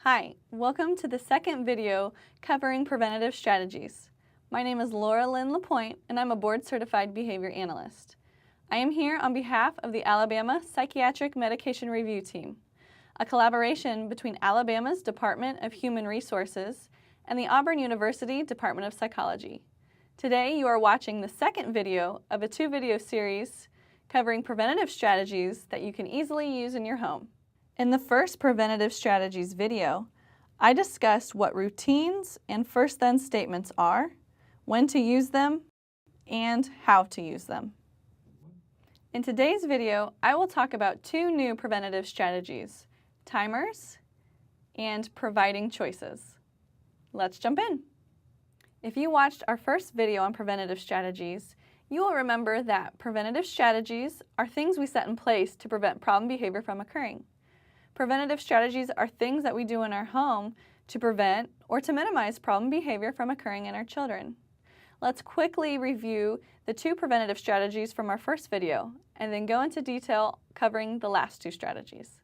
Hi, welcome to the second video covering preventative strategies. My name is Laura Lynn LaPointe and I'm a board-certified behavior analyst. I am here on behalf of the Alabama Psychiatric Medication Review Team, a collaboration between Alabama's Department of Human Resources and the Auburn University Department of Psychology. Today you are watching the second video of a two-video series covering preventative strategies that you can easily use in your home. In the first preventative strategies video, I discussed what routines and first-then statements are, when to use them, and how to use them. In today's video, I will talk about two new preventative strategies, timers and providing choices. Let's jump in. If you watched our first video on preventative strategies, you will remember that preventative strategies are things we set in place to prevent problem behavior from occurring. Preventative strategies are things that we do in our home to prevent or to minimize problem behavior from occurring in our children. Let's quickly review the two preventative strategies from our first video and then go into detail covering the last two strategies.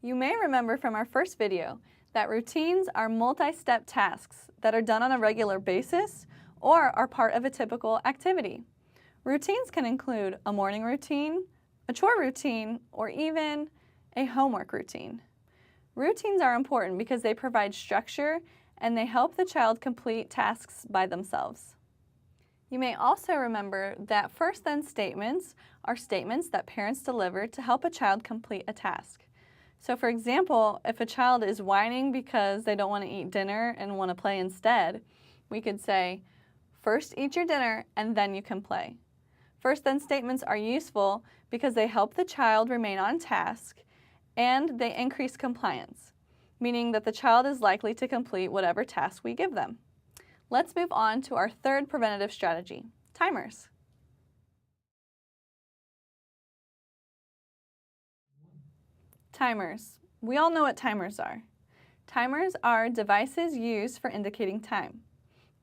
You may remember from our first video that routines are multi-step tasks that are done on a regular basis or are part of a typical activity. Routines can include a morning routine, a chore routine, or even a homework routine. Routines are important because they provide structure and they help the child complete tasks by themselves. You may also remember that first-then statements are statements that parents deliver to help a child complete a task. So for example, if a child is whining because they don't want to eat dinner and want to play instead, we could say, "First eat your dinner and then you can play." First-then statements are useful because they help the child remain on task and they increase compliance, meaning that the child is likely to complete whatever task we give them. Let's move on to our third preventative strategy, timers. Timers. We all know what timers are. Timers are devices used for indicating time.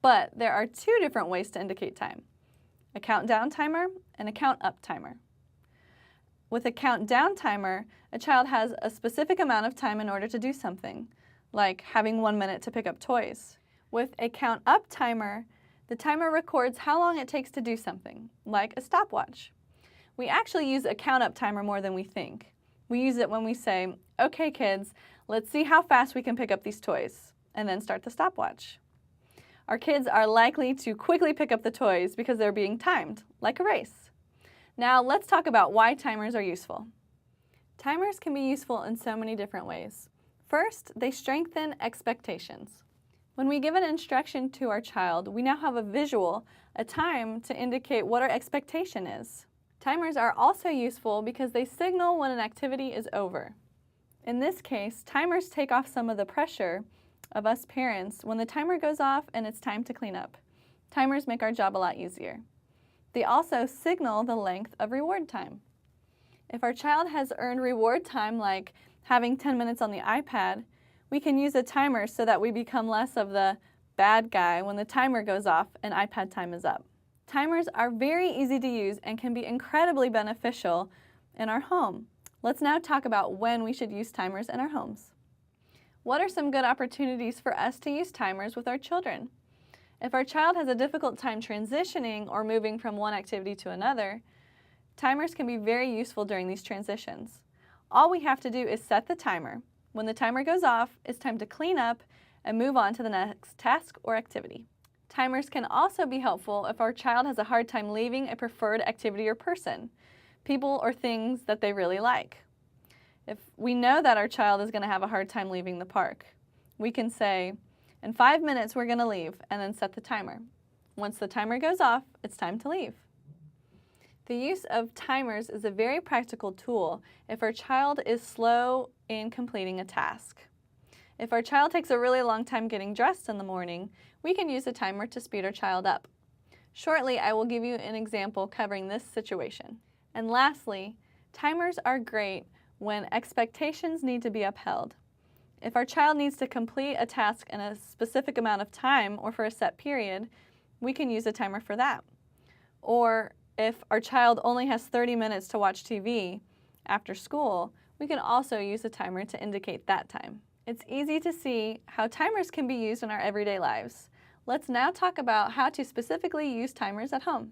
But there are two different ways to indicate time, a countdown timer and a count up timer. With a countdown timer, a child has a specific amount of time in order to do something, like having 1 minute to pick up toys. With a count up timer, the timer records how long it takes to do something, like a stopwatch. We actually use a count up timer more than we think. We use it when we say, "Okay kids, let's see how fast we can pick up these toys," and then start the stopwatch. Our kids are likely to quickly pick up the toys because they're being timed, like a race. Now let's talk about why timers are useful. Timers can be useful in so many different ways. First, they strengthen expectations. When we give an instruction to our child, we now have a visual, a time to indicate what our expectation is. Timers are also useful because they signal when an activity is over. In this case, timers take off some of the pressure of us parents when the timer goes off and it's time to clean up. Timers make our job a lot easier. They also signal the length of reward time. If our child has earned reward time, like having 10 minutes on the iPad, we can use a timer so that we become less of the bad guy when the timer goes off and iPad time is up. Timers are very easy to use and can be incredibly beneficial in our home. Let's now talk about when we should use timers in our homes. What are some good opportunities for us to use timers with our children? If our child has a difficult time transitioning or moving from one activity to another, timers can be very useful during these transitions. All we have to do is set the timer. When the timer goes off, it's time to clean up and move on to the next task or activity. Timers can also be helpful if our child has a hard time leaving a preferred activity or person, people or things that they really like. If we know that our child is going to have a hard time leaving the park, we can say, "In 5 minutes we're going to leave," and then set the timer. Once the timer goes off, it's time to leave. The use of timers is a very practical tool if our child is slow in completing a task. If our child takes a really long time getting dressed in the morning, we can use a timer to speed our child up. Shortly, I will give you an example covering this situation. And lastly, timers are great when expectations need to be upheld. If our child needs to complete a task in a specific amount of time or for a set period, we can use a timer for that. Or if our child only has 30 minutes to watch TV after school, we can also use a timer to indicate that time. It's easy to see how timers can be used in our everyday lives. Let's now talk about how to specifically use timers at home.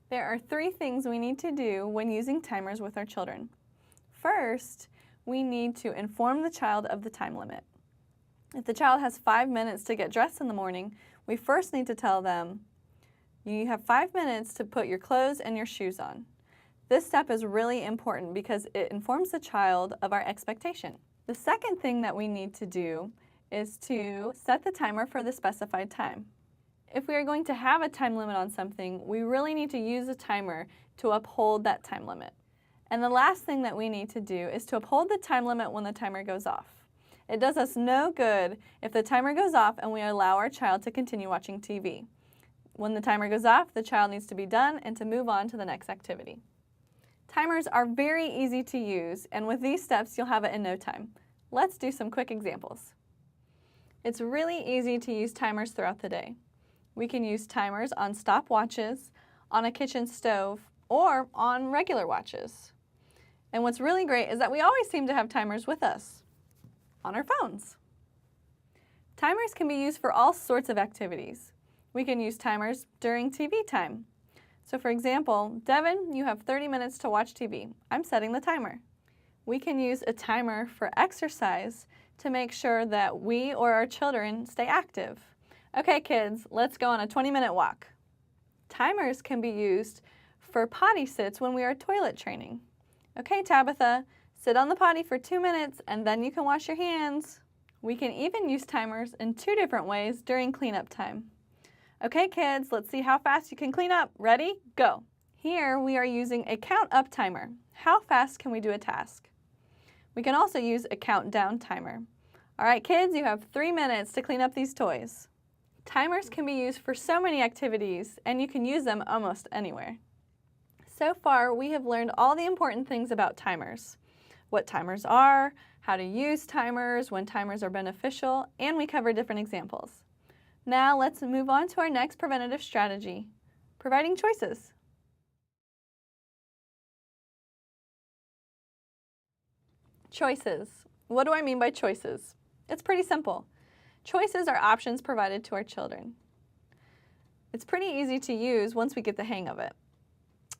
There are 3 things we need to do when using timers with our children. First, we need to inform the child of the time limit. If the child has 5 minutes to get dressed in the morning, we first need to tell them, you have 5 minutes to put your clothes and your shoes on. This step is really important because it informs the child of our expectation. The second thing that we need to do is to set the timer for the specified time. If we are going to have a time limit on something, we really need to use a timer to uphold that time limit. And the last thing that we need to do is to uphold the time limit when the timer goes off. It does us no good if the timer goes off and we allow our child to continue watching TV. When the timer goes off, the child needs to be done and to move on to the next activity. Timers are very easy to use, and with these steps, you'll have it in no time. Let's do some quick examples. It's really easy to use timers throughout the day. We can use timers on stopwatches, on a kitchen stove, or on regular watches. And what's really great is that we always seem to have timers with us, on our phones. Timers can be used for all sorts of activities. We can use timers during TV time. So for example, Devin, you have 30 minutes to watch TV. I'm setting the timer. We can use a timer for exercise to make sure that we or our children stay active. Okay kids, let's go on a 20-minute walk. Timers can be used for potty sits when we are toilet training. Okay Tabitha, sit on the potty for 2 minutes and then you can wash your hands. We can even use timers in 2 different ways during cleanup time. Okay kids, let's see how fast you can clean up. Ready? Go! Here we are using a count up timer. How fast can we do a task? We can also use a countdown timer. Alright kids, you have 3 minutes to clean up these toys. Timers can be used for so many activities and you can use them almost anywhere. So far we have learned all the important things about timers. What timers are, how to use timers, when timers are beneficial, and we cover different examples. Now let's move on to our next preventative strategy, providing choices. Choices. What do I mean by choices? It's pretty simple. Choices are options provided to our children. It's pretty easy to use once we get the hang of it.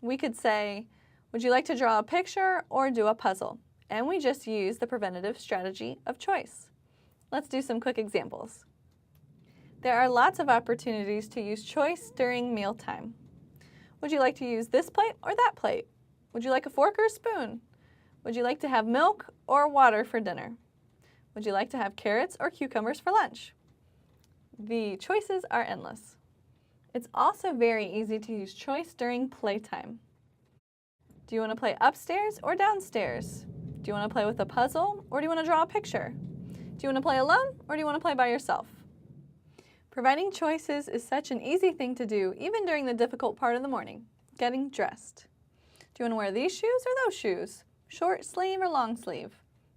We could say, would you like to draw a picture or do a puzzle? And we just use the preventative strategy of choice. Let's do some quick examples. There are lots of opportunities to use choice during mealtime. Would you like to use this plate or that plate? Would you like a fork or a spoon? Would you like to have milk or water for dinner? Would you like to have carrots or cucumbers for lunch? The choices are endless. It's also very easy to use choice during playtime. Do you want to play upstairs or downstairs? Do you want to play with a puzzle or do you want to draw a picture? Do you want to play alone or do you want to play by yourself? Providing choices is such an easy thing to do even during the difficult part of the morning, getting dressed. Do you want to wear these shoes or those shoes? Short sleeve or long sleeve?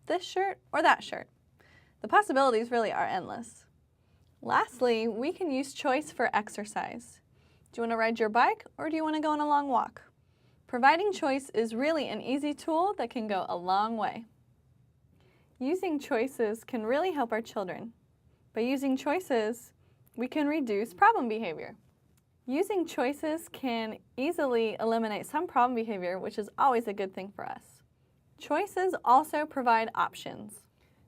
This shirt or that shirt? The possibilities really are endless. Lastly, we can use choice for exercise. Do you want to ride your bike or do you want to go on a long walk? Providing choice is really an easy tool that can go a long way. Using choices can really help our children. By using choices, we can reduce problem behavior. Using choices can easily eliminate some problem behavior, which is always a good thing for us. Choices also provide options.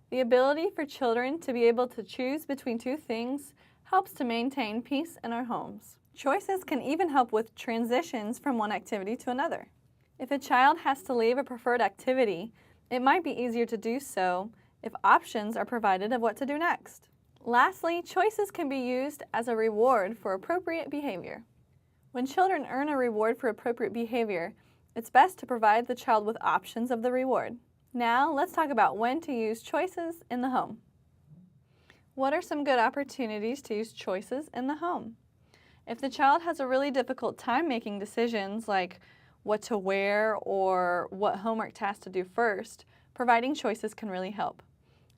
The ability for children to be able to choose between 2 things helps to maintain peace in our homes. Choices can even help with transitions from one activity to another. If a child has to leave a preferred activity, it might be easier to do so if options are provided of what to do next. Lastly, choices can be used as a reward for appropriate behavior. When children earn a reward for appropriate behavior, it's best to provide the child with options of the reward. Now, let's talk about when to use choices in the home. What are some good opportunities to use choices in the home? If the child has a really difficult time making decisions like what to wear or what homework task to do first, providing choices can really help.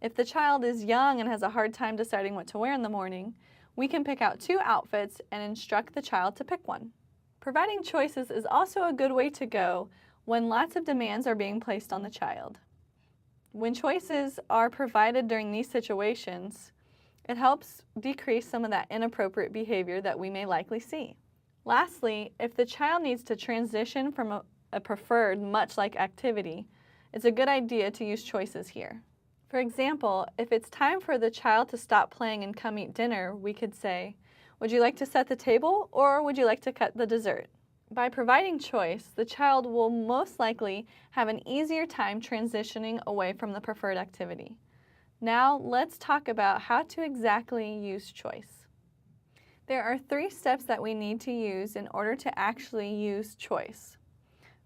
If the child is young and has a hard time deciding what to wear in the morning, we can pick out 2 outfits and instruct the child to pick one. Providing choices is also a good way to go when lots of demands are being placed on the child. When choices are provided during these situations, it helps decrease some of that inappropriate behavior that we may likely see. Lastly, if the child needs to transition from a preferred much-like activity, it's a good idea to use choices here. For example, if it's time for the child to stop playing and come eat dinner, we could say, "Would you like to set the table or would you like to cut the dessert?" By providing choice, the child will most likely have an easier time transitioning away from the preferred activity. Now, let's talk about how to exactly use choice. There are 3 steps that we need to use in order to actually use choice.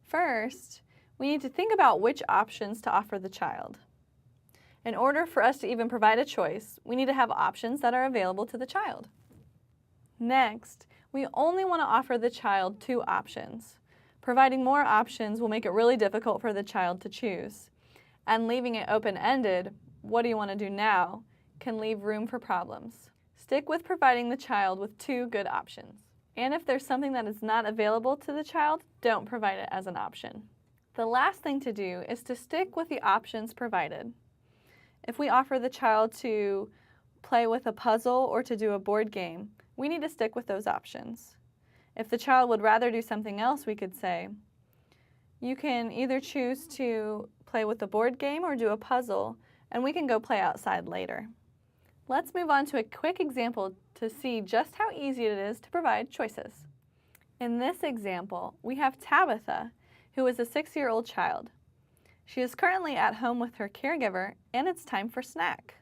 First, we need to think about which options to offer the child. In order for us to even provide a choice, we need to have options that are available to the child. Next, we only want to offer the child 2 options. Providing more options will make it really difficult for the child to choose. And leaving it open-ended, "What do you want to do now?" can leave room for problems. Stick with providing the child with 2 good options. And if there's something that is not available to the child, don't provide it as an option. The last thing to do is to stick with the options provided. If we offer the child to play with a puzzle or to do a board game, we need to stick with those options. If the child would rather do something else, we could say, "You can either choose to play with the board game or do a puzzle, and we can go play outside later." Let's move on to a quick example to see just how easy it is to provide choices. In this example, we have Tabitha, who is a 6-year-old child. She is currently at home with her caregiver, and it's time for snack.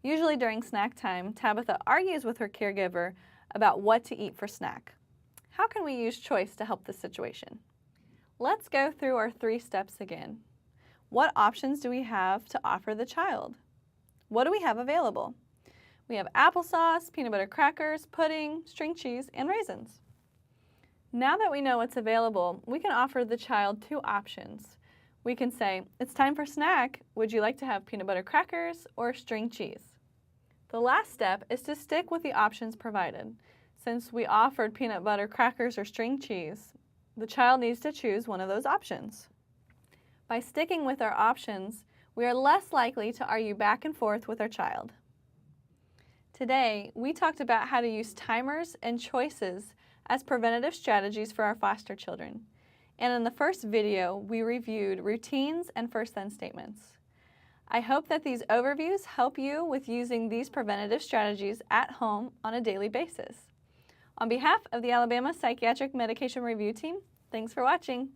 Usually during snack time, Tabitha argues with her caregiver about what to eat for snack. How can we use choice to help this situation? Let's go through our 3 steps again. What options do we have to offer the child? What do we have available? We have applesauce, peanut butter crackers, pudding, string cheese, and raisins. Now that we know what's available, we can offer the child 2 options. We can say, "It's time for snack. Would you like to have peanut butter crackers or string cheese?" The last step is to stick with the options provided. Since we offered peanut butter crackers or string cheese, the child needs to choose one of those options. By sticking with our options, we are less likely to argue back and forth with our child. Today, we talked about how to use timers and choices as preventative strategies for our foster children. And in the first video, we reviewed routines and first-then statements. I hope that these overviews help you with using these preventative strategies at home on a daily basis. On behalf of the Alabama Psychiatric Medication Review Team, thanks for watching.